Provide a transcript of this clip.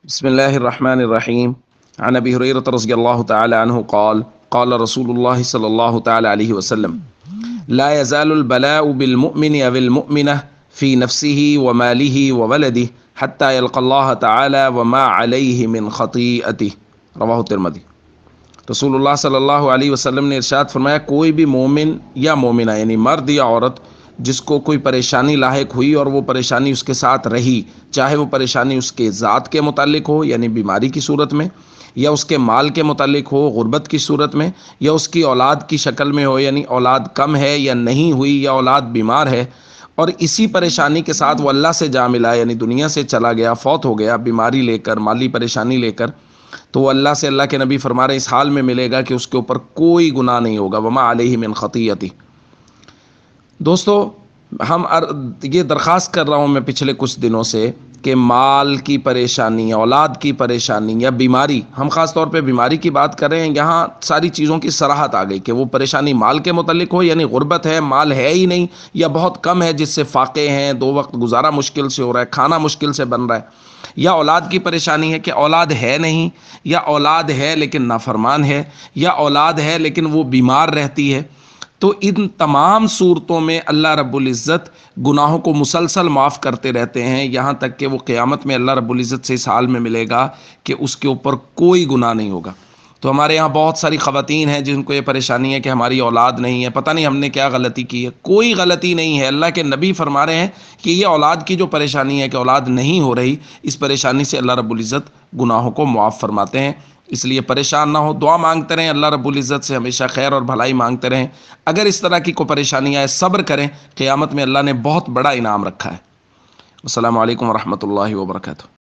بسم الله الرحمن الرحيم. عن أبي هريرة رضي الله تعالى عنه قال قال رسول الله صلى الله تعالى عليه وسلم: لا يزال البلاء بالمؤمن أو المؤمنة في نفسه وماله وولده حتى يلقى الله تعالى وما عليه من خطيئته. رواہ ترمذی۔ رسول اللہ صلی اللہ علیہ وسلم نے ارشاد فرمایا، کوئی بھی مومن یا مومنہ یعنی مرد یا عورت جس کو کوئی پریشانی لاحق ہوئی اور وہ پریشانی اس کے ساتھ رہی، چاہے وہ پریشانی اس کے ذات کے متعلق ہو یعنی بیماری کی صورت میں، یا اس کے مال کے متعلق ہو غربت کی صورت میں، یا اس کی اولاد کی شکل میں ہو یعنی اولاد کم ہے یا نہیں ہوئی یا اولاد بیمار ہے، اور اسی پریشانی کے ساتھ وہ اللہ سے جا ملا یعنی دنیا سے چلا گیا، فوت ہو گیا بیماری لے کر، مالی پریشانی لے کر، تو وہ اللہ سے، اللہ کے نبی فرما رہے اس حال میں ملے گا کہ اس کے اوپر کوئی گناہ نہیں ہوگا، وما علیہ من خطیئتی۔ دوستو، یہ درخواست کر رہا ہوں میں پچھلے کچھ دنوں سے کہ مال کی پریشانی، اولاد کی پریشانی یا بیماری، ہم خاص طور پہ بیماری کی بات کر رہے ہیں، یہاں ساری چیزوں کی صراحت آ گئی کہ وہ پریشانی مال کے متعلق ہو یعنی غربت ہے، مال ہے ہی نہیں یا بہت کم ہے جس سے فاقے ہیں، 2 وقت گزارا مشکل سے ہو رہا ہے، کھانا مشکل سے بن رہا ہے، یا اولاد کی پریشانی ہے کہ اولاد ہے نہیں، یا اولاد ہے لیکن نافرمان ہے، یا اولاد ہے لیکن وہ بیمار رہتی ہے۔ تو ان تمام صورتوں میں اللہ رب العزت گناہوں کو مسلسل معاف کرتے رہتے ہیں، یہاں تک کہ وہ قیامت میں اللہ رب العزت سے اس حال میں ملے گا کہ اس کے اوپر کوئی گناہ نہیں ہوگا۔ تو ہمارے یہاں بہت ساری خواتین ہیں جن کو یہ پریشانی ہے کہ ہماری اولاد نہیں ہے، پتہ نہیں ہم نے کیا غلطی کی ہے۔ کوئی غلطی نہیں ہے، اللہ کے نبی فرما رہے ہیں کہ یہ اولاد کی جو پریشانی ہے کہ اولاد نہیں ہو رہی، اس پریشانی سے اللہ رب العزت گناہوں کو معاف فرماتے ہیں۔ اس لیے پریشان نہ ہو، دعا مانگتے رہیں اللہ رب العزت سے، ہمیشہ خیر اور بھلائی مانگتے رہیں۔ اگر اس طرح کی کوئی پریشانی آئے صبر کریں، قیامت میں اللہ نے بہت بڑا انعام رکھا ہے۔ السلام علیکم ورحمۃ اللہ وبرکاتہ۔